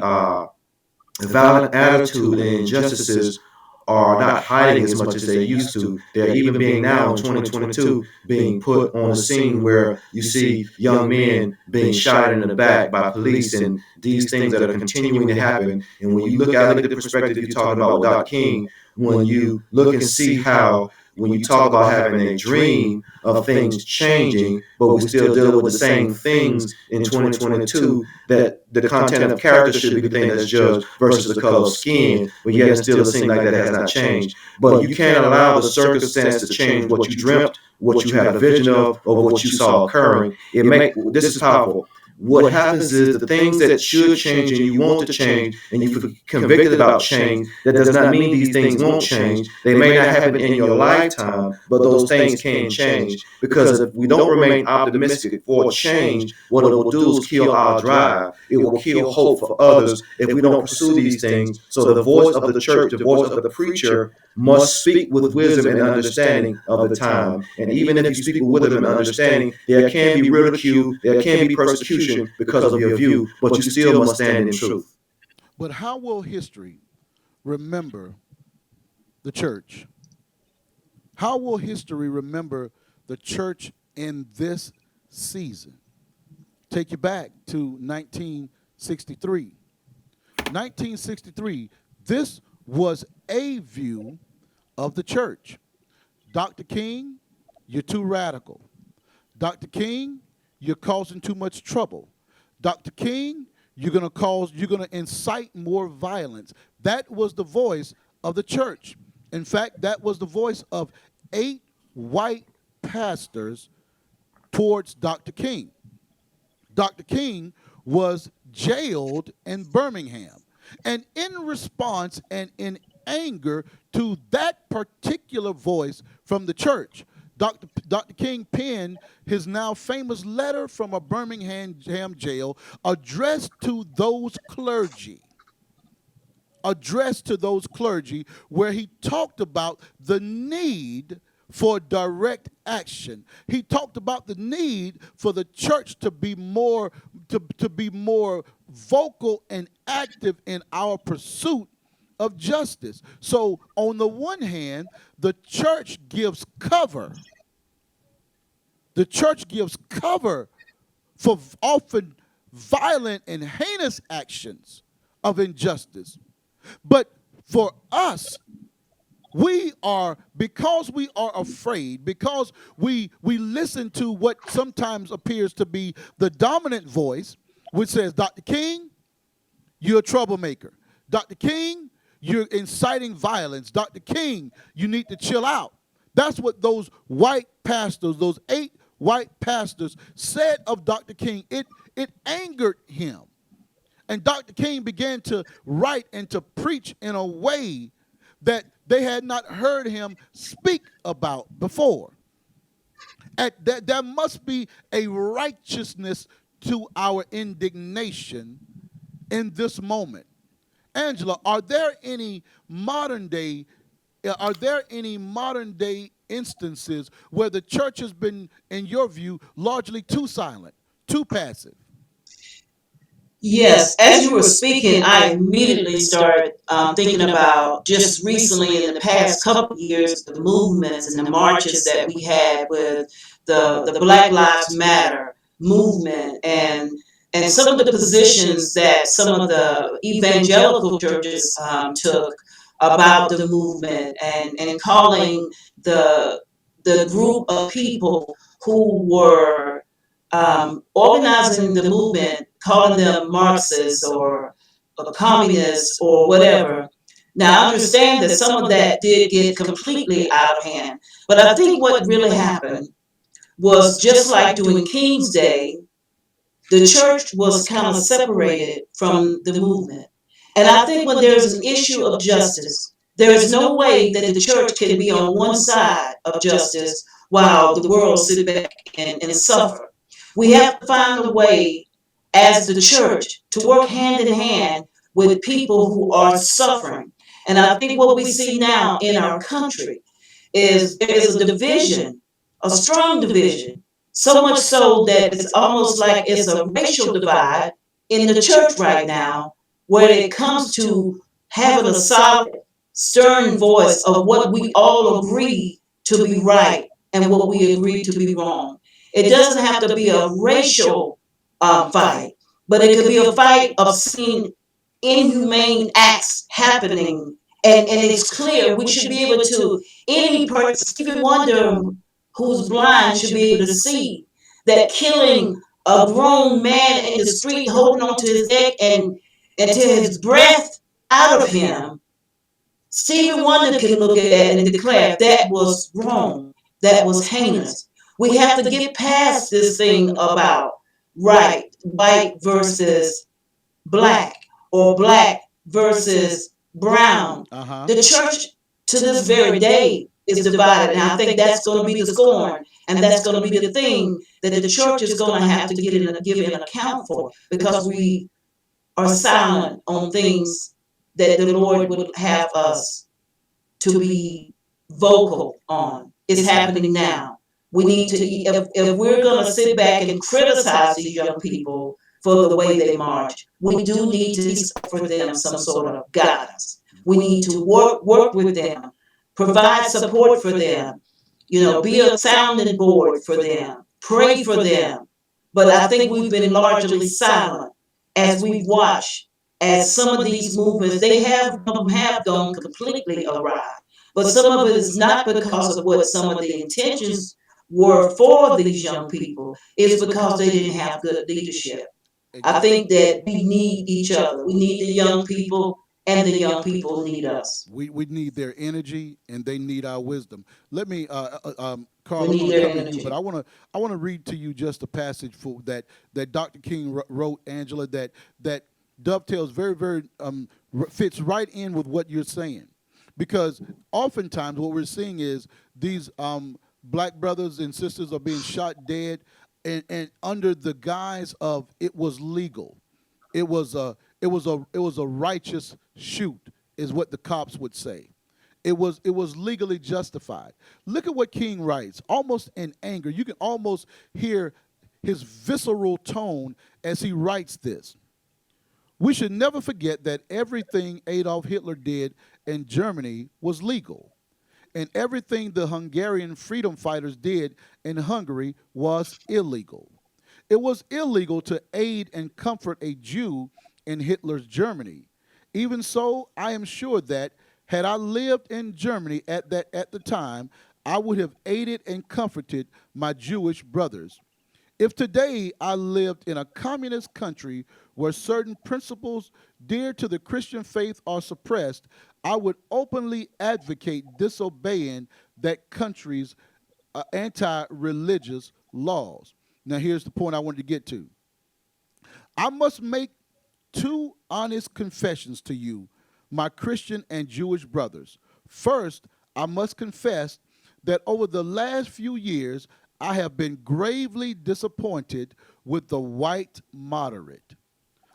violent attitude and injustices are not hiding as much as they used to. They're even being now in 2022 being put on the scene, where you see young men being shot in the back by police, and these things that are continuing to happen. And when you look at the perspective you're talking about with Dr. King, when you look and see how, when you talk about having a dream of things changing, but we still dealing with the same things in 2022, that the content of character should be the thing that's judged versus the color of skin, but yet it still seems like that has not changed. But you can't allow the circumstance to change what you dreamt, what you had a vision of, or what you saw occurring. This is powerful. What happens is the things that should change and you want to change and you feel convicted about change, that does not mean these things won't change. They may not happen in your lifetime, but those things can change. Because if we don't remain optimistic for change, what it will do is kill our drive. It will kill hope for others if we don't pursue these things. So the voice of the church, the voice of the preacher, must speak with wisdom and understanding of the time. And even if you speak with wisdom and understanding, there can be ridicule, there can be persecution because of your view, but you still must stand in truth. But how will history remember the church? How will history remember the church in this season? Take you back to 1963. 1963, this was a view of the church. Dr. King, you're too radical. Dr. King, you're causing too much trouble. Dr. King, you're going to incite more violence. That was the voice of the church. In fact, that was the voice of 8 white pastors towards Dr. King. Dr. King was jailed in Birmingham. And in response and in anger to that particular voice from the church, Dr. King penned his now famous letter from a Birmingham jail addressed to those clergy, where he talked about the need for direct action. He talked about the need for the church to be more to be more vocal and active in our pursuit of justice. So on the one hand, the church gives cover. The church gives cover for often violent and heinous actions of injustice. But for us, because we are afraid, because we listen to what sometimes appears to be the dominant voice, which says, Dr. King, you're a troublemaker. Dr. King, you're inciting violence. Dr. King, you need to chill out. That's what those white pastors, those 8 white pastors said of Dr. King. It angered him. And Dr. King began to write and to preach in a way that they had not heard him speak about before. There must be a righteousness to our indignation in this moment. Angela, are there any modern day instances where the church has been, in your view, largely too silent, too passive? Yes, as you were speaking, I immediately started thinking about just recently in the past couple of years, the movements and the marches that we had with the Black Lives Matter movement, and some of the positions that some of the evangelical churches took about the movement, and calling the group of people who were organizing the movement, calling them Marxists or communists or whatever. Now, I understand that some of that did get completely out of hand, but I think what really happened was just like during King's Day, the church was kind of separated from the movement. And I think when there's an issue of justice, there is no way that the church can be on one side of justice while the world sit back and suffer. We have to find a way as the church to work hand in hand with people who are suffering. And I think what we see now in our country is there is a division, a strong division, so much so that it's almost like it's a racial divide in the church right now, where it comes to having a solid, stern voice of what we all agree to be right and what we agree to be wrong. It doesn't have to be a racial fight, but it could be a fight of seeing inhumane acts happening. And it's clear we should be able to, any person, Stevie Wonder, who's blind, should be able to see that killing a grown man in the street, holding onto his neck and until his breath out of him, Stevie Wonder can look at that and declare that was wrong, that was heinous. We have to get past this thing about white versus black, or black versus brown. The church to this very day is divided, and I think that's going to be the scorn, and that's going to be the thing that the church is going to have to give an account for, because we are silent on things that the Lord would have us to be vocal on. It's happening now. We need to, if we're going to sit back and criticize these young people for the way they march, we do need to offer them some sort of guidance. We need to work with them, provide support for them, be a sounding board for them, pray for them. But I think we've been largely silent as we've watched as some of these movements, they have gone completely awry. But some of it is not because of what some of the intentions were for these young people. It's because they didn't have good leadership. I think that we need each other. We need the young people, and the young people need us. We need their energy, and they need our wisdom. Let me, We Carl, I'm need going to their come to you, energy. but I want to read to you just a passage that Dr. King wrote, Angela, that dovetails very fits right in with what you're saying, because oftentimes what we're seeing is these black brothers and sisters are being shot dead, and under the guise of it was legal. It was a righteous shoot, is what the cops would say. It was legally justified. Look at what King writes, almost in anger. You can almost hear his visceral tone as he writes this. We should never forget that everything Adolf Hitler did in Germany was legal, and everything the Hungarian freedom fighters did in Hungary was illegal. It was illegal to aid and comfort a Jew in Hitler's Germany. Even so, I am sure that had I lived in Germany at the time, I would have aided and comforted my Jewish brothers. If today I lived in a communist country where certain principles dear to the Christian faith are suppressed, I would openly advocate disobeying that country's anti-religious laws. Now, here's the point I wanted to get to. I must make two honest confessions to you, my Christian and Jewish brothers. First, I must confess that over the last few years, I have been gravely disappointed with the white moderate.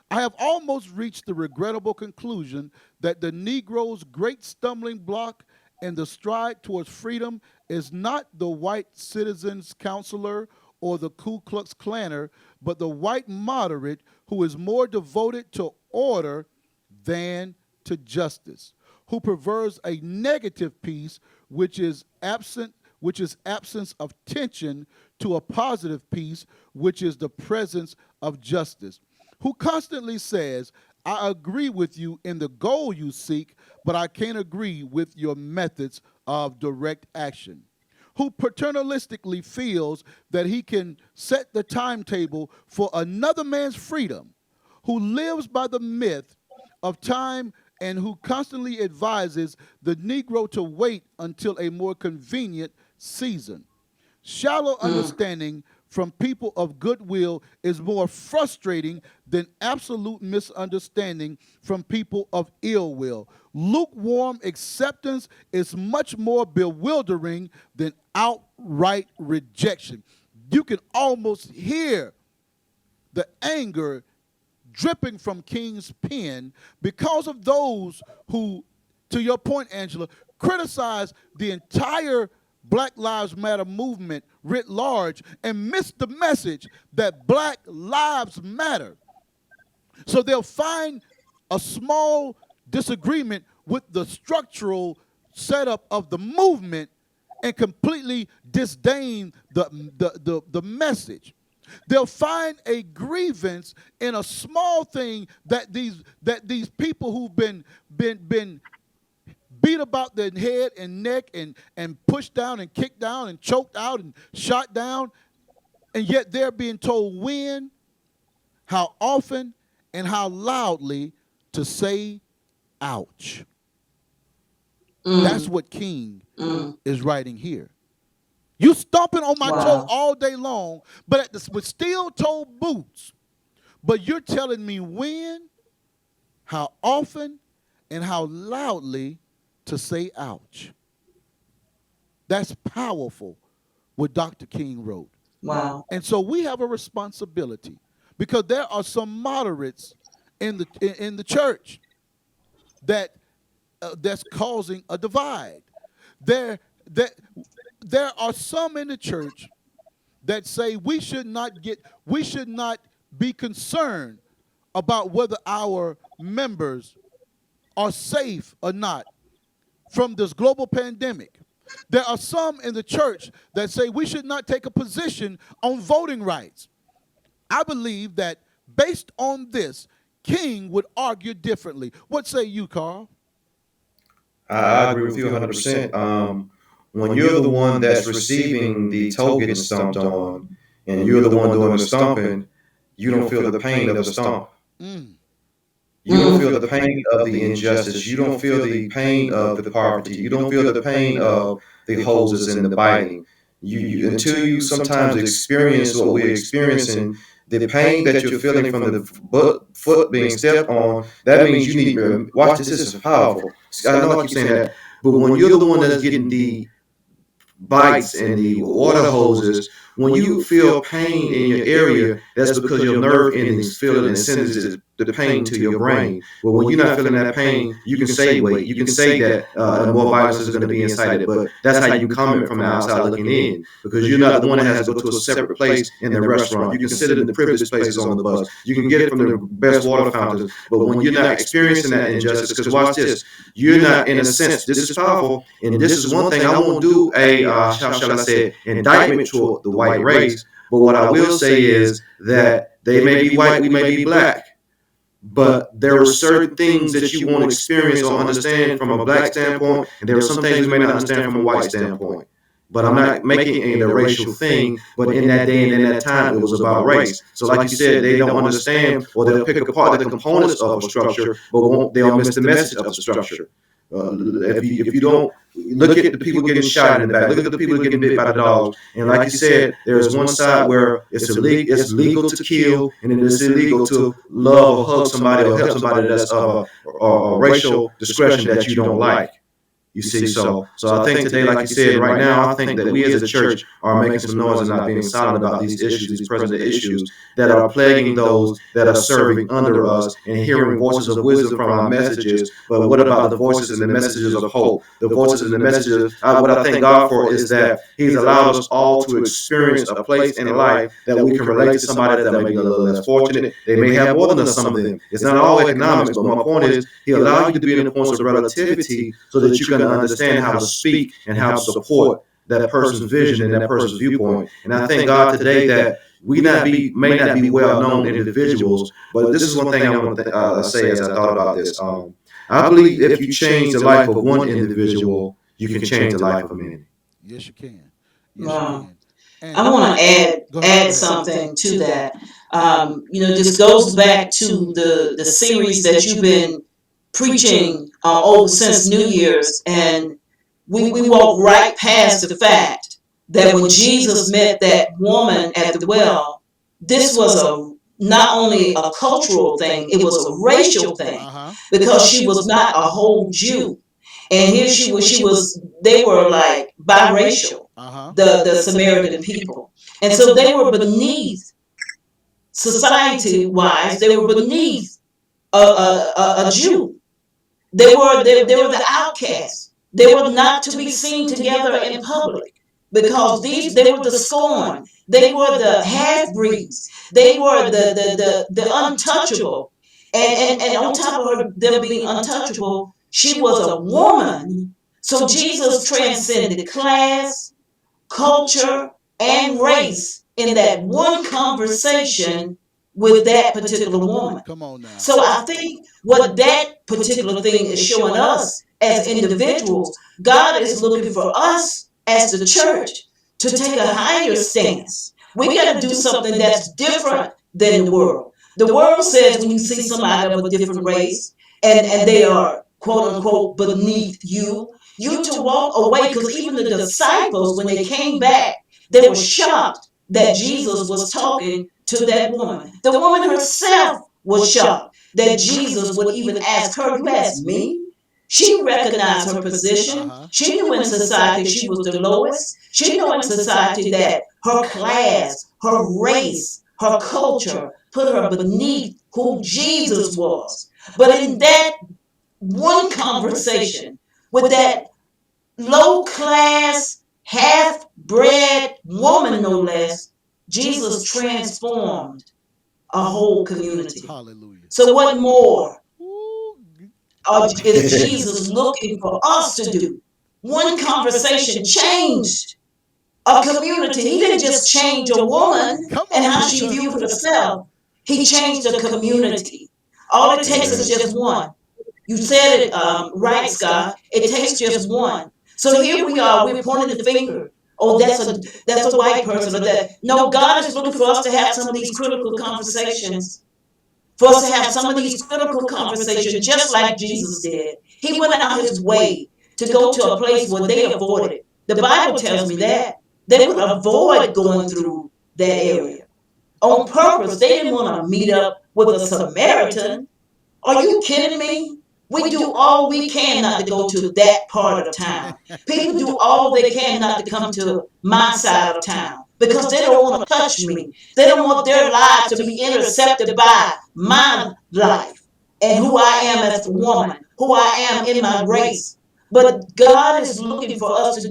I have almost reached the regrettable conclusion that the Negro's great stumbling block in the stride towards freedom is not the white citizens' counselor or the Ku Klux Klaner, but the white moderate who is more devoted to order than to justice, who prefers a negative peace which is absence of tension to a positive peace which is the presence of justice, who constantly says, I agree with you in the goal you seek, but I can't agree with your methods of direct action, who paternalistically feels that he can set the timetable for another man's freedom, who lives by the myth of time and who constantly advises the Negro to wait until a more convenient season. Shallow understanding from people of goodwill is more frustrating than absolute misunderstanding from people of ill will. Lukewarm acceptance is much more bewildering than outright rejection. You can almost hear the anger dripping from King's pen because of those who, to your point, Angela, criticize the entire Black Lives Matter movement writ large and miss the message that Black lives matter. So they'll find a small disagreement with the structural setup of the movement and completely disdain the message. They'll find a grievance in a small thing that these people who've been beat about their head and neck and pushed down and kicked down and choked out and shot down, and yet they're being told when, how often, and how loudly to say ouch. That's what King is writing here. You stomping on my toe all day long, but with steel-toed boots. But you're telling me when, how often, and how loudly to say ouch. That's powerful what Dr. King wrote. Wow. And so we have a responsibility because there are some moderates in the church that's causing a divide. There are some in the church that say we should not be concerned about whether our members are safe or not from this global pandemic. There are some in the church that say we should not take a position on voting rights. I believe that based on this, King would argue differently. What say you, Carl? I agree with you 100%. When you're the one that's receiving the toe getting stomped on, and you're the one doing the stomping, you don't feel the pain of the stomp. You don't feel the pain of the injustice. You don't feel the pain of the poverty. You don't feel the pain of the hoses and the biting. You until you sometimes experience what we're experiencing, the pain that you're feeling from the foot being stepped on. That means you need to watch this. This is powerful. I know I keep saying that, but when you're the one that's getting the bites and the water hoses, when you feel pain in your area, that's because your nerve endings feel it and sends the pain to your brain. But when you're not feeling that pain, you can say, wait, you can say that more violence is going to be inside it. But that's how you comment from the outside looking in, because you're not the one that has to go to a separate place in the restaurant. You can sit in the privileged places on the bus. You can get it from the best water fountains. But when you're not experiencing that injustice, because watch this, you're not, in a sense, this is powerful, and this is one thing I won't do a how shall I say it, indictment toward the white race. But what I will say is that they may be white, we may be black, but there are certain things that you won't experience or understand from a black standpoint, and there are some things you may not understand from a white standpoint. But I'm not making it a racial thing, but in that day and in that time, it was about race. So like you said, they don't understand, or they'll pick apart the components of a structure, but they'll miss the message of the structure. If you don't look at the people getting shot in the back, look at the people getting bit by the dogs, and like you said, there's one side where it's legal to kill, and it is illegal to love or hug somebody or help somebody that's of a racial discretion that you don't like. You see, so I think today, like you said, right now, I think that we as a church are making some noise and not being silent about these issues, these present issues that are plaguing those that are serving under us and hearing voices of wisdom from our messages. But what about the voices and the messages of hope? The voices and the messages, what I thank God for is that He's allowed us all to experience a place in life that we can relate to somebody that may be a little less fortunate. They may have more than us, some of them. It's not all economics, but my point is He allowed you to be in a point of relativity so that you can understand how to speak and how to support that person's vision and that person's viewpoint. And I thank God today that may not be well-known individuals, but this is one thing I want to say as I thought about this. I believe if you change the life of one individual, you can change the life of many. Yes, you can. Yes, you Wow. can. And I want to go ahead. Go add ahead. something to that. This goes back to the series that you've been preaching over since New Year's, and we walk right past the fact that when Jesus met that woman at the well, this was a not only a cultural thing, it was a racial thing, Uh huh. because she was not a whole Jew. And here they were like biracial, Uh huh. the Samaritan people. And so they were beneath, society wise, they were beneath a Jew. They were the outcasts. They were not to be seen together in public, because they were the scorn. They were the half breeds. They were the untouchable. And on top of them being untouchable, she was a woman. So Jesus transcended class, culture, and race in that one conversation with that particular woman. Come on now. So I think what that particular thing is showing us as individuals, God is looking for us as the church to take a higher stance. We got to do something that's different than the world. The world says when you see somebody of a different race and they are quote unquote beneath you, you to walk away, because even the disciples, when they came back, they were shocked that Jesus was talking to that woman. The woman herself was shocked that Jesus would even ask her, "You ask me?" She recognized her position. Uh-huh. She knew in society she was the lowest. She knew in society that her class, her race, her culture put her beneath who Jesus was. But in that one conversation with that low class, half bred woman, no less, Jesus transformed a whole community. Hallelujah. So, what more Ooh, is Jesus looking for us to do? One conversation changed a community. He didn't just change a woman come and on, how she preacher. viewed herself, he changed a community. All it takes is just one. You said it right, Scott. It takes just one. So here we are. We're pointing the finger. Oh, that's a white person. Or that. No, God is looking for us to have some of these critical conversations. For us to have some of these critical conversations, just like Jesus did. He went out his way to go to a place where they avoided. The Bible tells me that they would avoid going through that area on purpose. They didn't want to meet up with a Samaritan. Are you kidding me? We do all we can not to go to that part of town. People do all they can not to come to my side of town. because they don't want to touch me. They don't want their lives to be intercepted by my life and who I am as a woman, who I am in my race. But God is looking for us to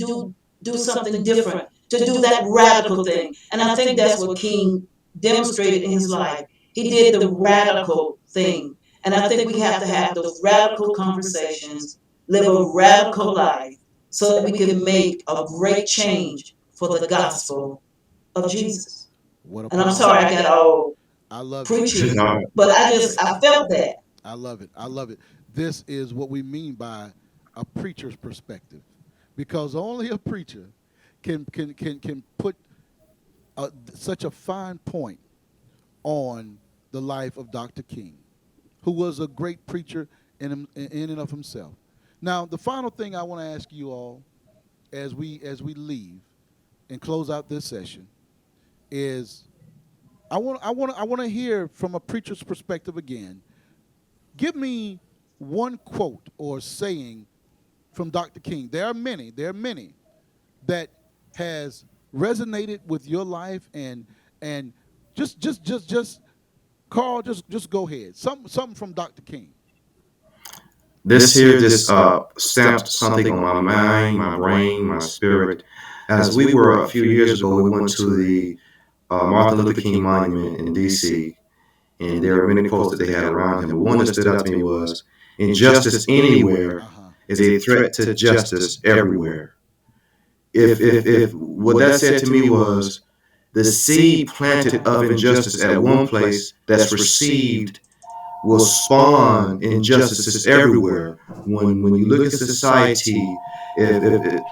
do something different, to do that radical thing. And I think that's what King demonstrated in his life. He did the radical thing. And I think we have to have those radical conversations, live a radical life, so that we can make a great change for the gospel of Jesus. What a And I'm powerful. sorry I got all I love it. preachy, but I felt that. I love it. I love it. This is what we mean by a preacher's perspective, because only a preacher can put such a fine point on the life of Dr. King, who was a great preacher in and of himself. Now, the final thing I want to ask you all as we leave and close out this session is I want to hear from a preacher's perspective again. Give me one quote or saying from Dr. King. There are many that has resonated with your life, and just Carl, just go ahead. Something from Dr. King. This stamped something on my mind, my brain, my spirit. As we were a few years ago, we went to the Martin Luther King Monument in D.C., and there are many quotes that they had around him. But one that stood out to me was, "Injustice anywhere is a threat to justice everywhere." If what that said to me was, the seed planted of injustice at one place that's received will spawn injustices everywhere. When you look at society, if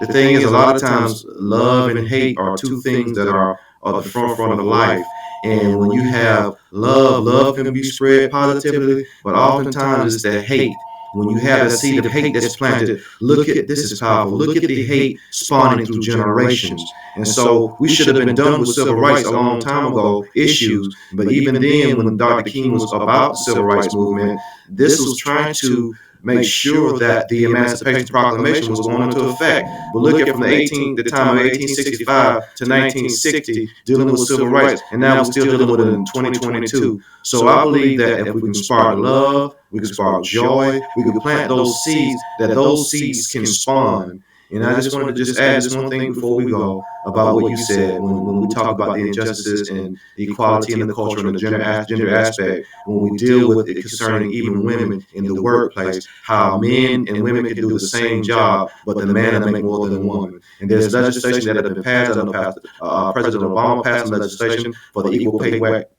the thing is, a lot of times love and hate are two things that are at the forefront of life. And when you have love can be spread positively, but oftentimes it's the hate. When you have a seed of hate that's planted, look at this is powerful. Look at the hate spawning through generations. And so we should have been done with civil rights a long time ago issues. But even then, when Dr. King was about the civil rights movement, this was trying to make sure that the Emancipation Proclamation was going into effect. But look at from the time of 1865 to 1960, dealing with civil rights, and now we're still dealing with it in 2022. So I believe that if we can spark love, we can spark joy, we can plant those seeds, that those seeds can spawn. And I just wanted to just add this one thing before we go about what you said when we talk about the injustices and the equality in the culture and the gender aspect. When we deal with it concerning even women in the workplace, how men and women can do the same job, but the man will make more than the woman. And there's legislation that have been passed. I know President Obama passed some legislation for the Equal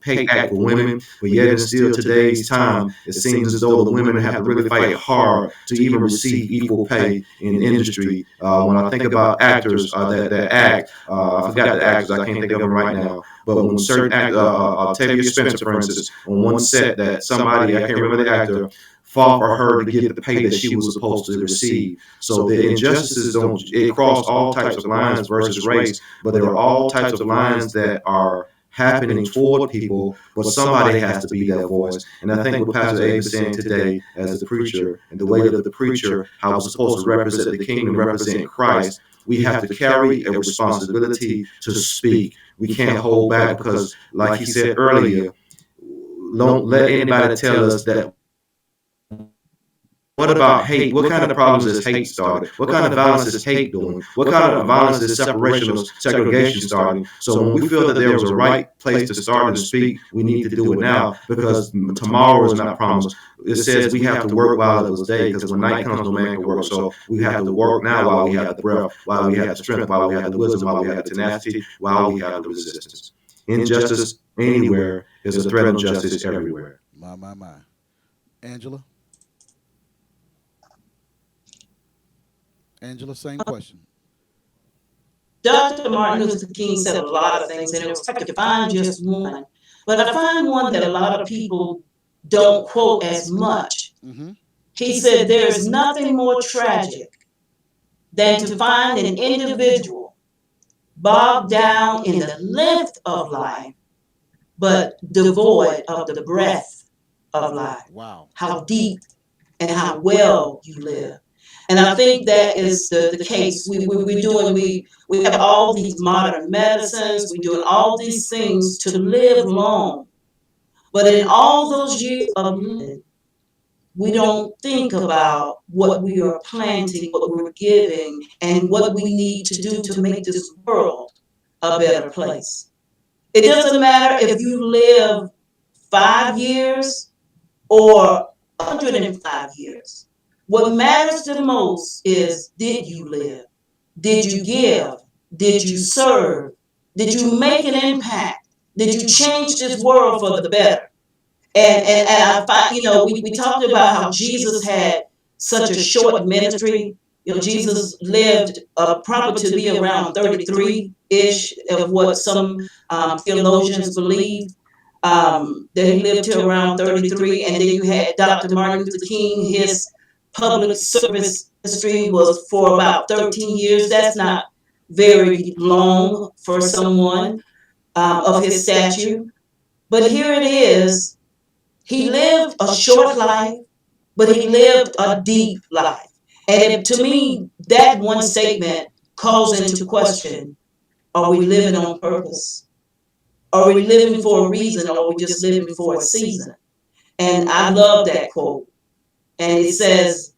Pay Act for women, but yet and still today's time, it seems as though the women have to really fight hard to even receive equal pay in industry. When I think about actors that act, I forgot the actors, I can't think of them right now. But when certain actors, Tavia Spencer, for instance, on one set that somebody, I can't remember the actor, fought for her to get the pay that she was supposed to receive. So the injustices it cross all types of lines versus race, but there are all types of lines that are happening toward people, but somebody has to be that voice. And I think what Pastor Abe is saying today as the preacher, and the way that the preacher, how we're supposed to represent the kingdom, represent Christ, we have to carry a responsibility to speak. We can't hold back because, like he said earlier, don't let anybody tell us that. What about hate? What kind of problems is hate started? What kind of violence is hate doing? What kind of violence is separation or segregation starting? So when we feel that there was a right place to start and speak, we need to do it now, because tomorrow is not promised. It says we have to work while it was day, because when night comes, no man can work. So we have to work now while we have the breath, while we have the strength, while we have the wisdom, while we have the tenacity, while we have the resistance. Injustice anywhere is a threat of justice everywhere. My. Angela? Angela, same question. Dr. Martin Luther King said a lot of things, and it was hard to find just one. But I find one that a lot of people don't quote as much. Mm-hmm. He said, "There is nothing more tragic than to find an individual bogged down in the length of life, but devoid of the breath of life." Wow. How deep and how well you live. And I think that is the case. We have all these modern medicines, we're doing all these things to live long. But in all those years of living, we don't think about what we are planting, what we're giving, and what we need to do to make this world a better place. It doesn't matter if you live 5 years or 105 years. What matters the most is, did you live? Did you give? Did you serve? Did you make an impact? Did you change this world for the better? And I find, we talked about how Jesus had such a short ministry. Jesus lived probably to be around 33-ish of what some theologians believe. That he lived to around 33, and then you had Dr. Martin Luther King. His public service history was for about 13 years. That's not very long for someone of his stature. But here it is. He lived a short life, but he lived a deep life. And to me, that one statement calls into question, are we living on purpose? Are we living for a reason, or are we just living for a season? And I love that quote. And it says,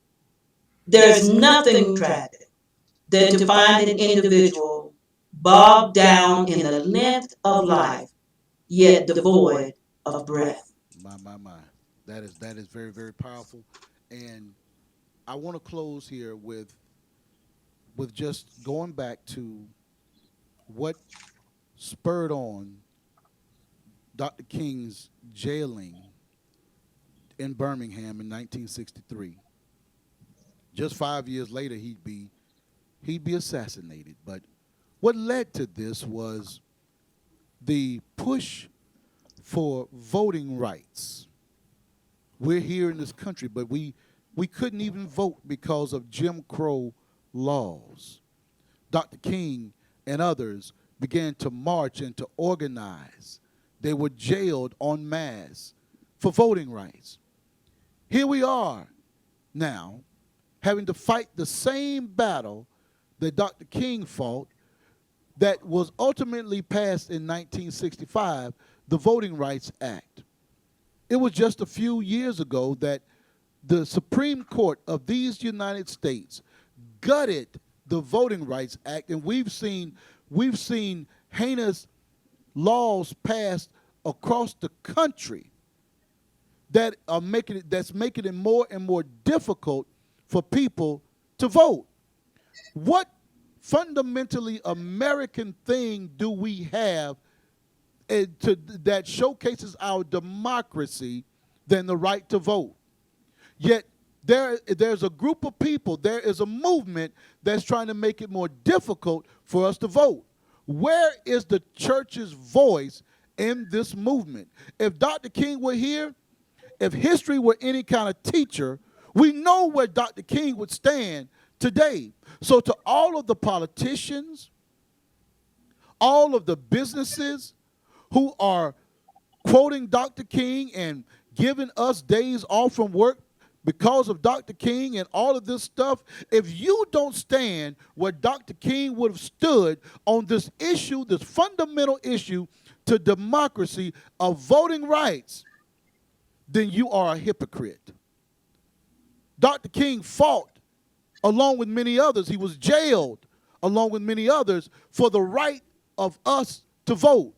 there's nothing tragic than to find an individual bogged down in the length of life, yet devoid of breath. My. That is very, very powerful. And I want to close here with just going back to what spurred on Dr. King's jailing in Birmingham in 1963. Just 5 years later, he'd be assassinated. But what led to this was the push for voting rights. We're here in this country, but we couldn't even vote because of Jim Crow laws. Dr. King and others began to march and to organize. They were jailed en masse for voting rights. Here we are now having to fight the same battle that Dr. King fought, that was ultimately passed in 1965, the Voting Rights Act. It was just a few years ago that the Supreme Court of these United States gutted the Voting Rights Act, and we've seen heinous laws passed across the country that's making it more and more difficult for people to vote. What fundamentally American thing do we have that showcases our democracy than the right to vote? Yet there's a group of people, there is a movement that's trying to make it more difficult for us to vote. Where is the church's voice in this movement? If Dr. King were here, if history were any kind of teacher, we know where Dr. King would stand today. So to all of the politicians, all of the businesses who are quoting Dr. King and giving us days off from work because of Dr. King and all of this stuff, if you don't stand where Dr. King would have stood on this issue, this fundamental issue to democracy of voting rights, then you are a hypocrite. Dr. King fought along with many others. He was jailed along with many others for the right of us to vote.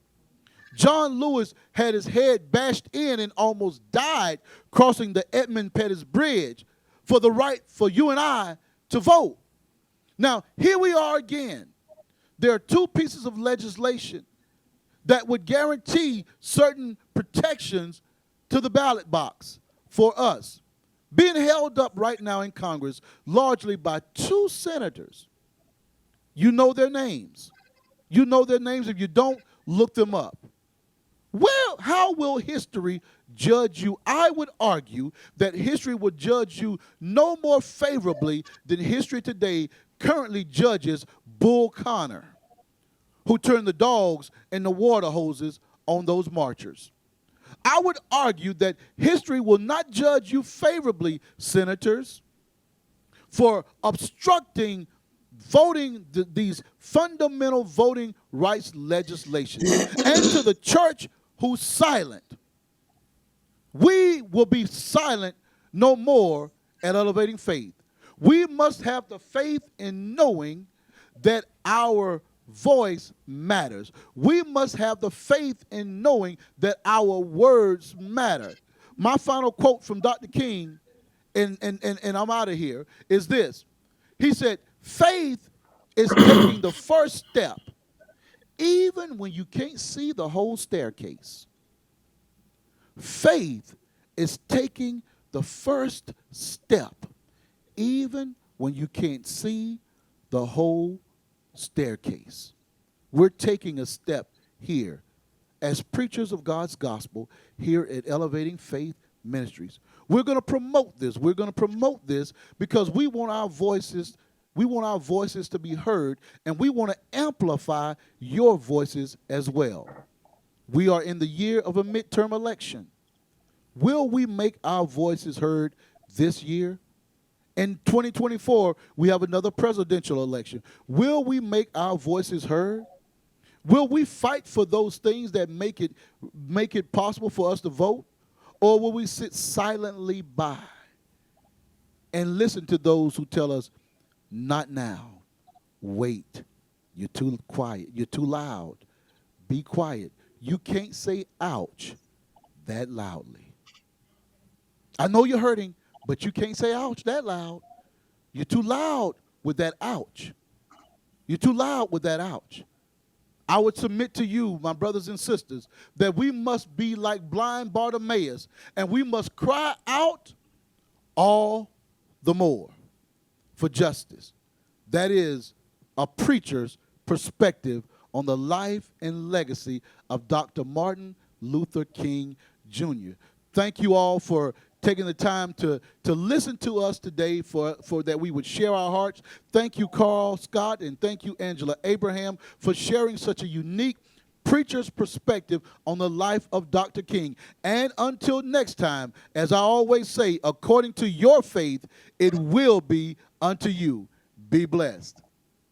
John Lewis had his head bashed in and almost died crossing the Edmund Pettus Bridge for the right for you and I to vote. Now, here we are again. There are two pieces of legislation that would guarantee certain protections to the ballot box for us, being held up right now in Congress largely by two senators. You know their names. You know their names. If you don't, look them up. Well, how will history judge you? I would argue that history would judge you no more favorably than history today currently judges Bull Connor, who turned the dogs and the water hoses on those marchers. I would argue that history will not judge you favorably, senators, for obstructing voting, these fundamental voting rights legislation. And to the church who's silent, we will be silent no more at Elevating Faith. We must have the faith in knowing that our voice matters. We must have the faith in knowing that our words matter. My final quote from Dr. King, and I'm out of here, is this. He said, faith is taking the first step, even when you can't see the whole staircase. Faith is taking the first step, even when you can't see the whole staircase. We're taking a step here as preachers of God's gospel here at Elevating Faith Ministries. We're going to promote this. We're going to promote this because we want our voices to be heard, and we want to amplify your voices as well. We are in the year of a midterm election. Will we make our voices heard this year? In 2024, we have another presidential election. Will we make our voices heard? Will we fight for those things that make it possible for us to vote? Or will we sit silently by and listen to those who tell us, not now, wait, you're too quiet, you're too loud, be quiet. You can't say ouch that loudly. I know you're hurting, but you can't say ouch that loud. You're too loud with that ouch. You're too loud with that ouch. I would submit to you, my brothers and sisters, that we must be like blind Bartimaeus, and we must cry out all the more for justice. That is a preacher's perspective on the life and legacy of Dr. Martin Luther King Jr. Thank you all for taking the time to listen to us today, for that we would share our hearts. Thank you, Carl Scott, and thank you, Angela Abraham, for sharing such a unique preacher's perspective on the life of Dr. King. And until next time, as I always say, according to your faith, it will be unto you. Be blessed.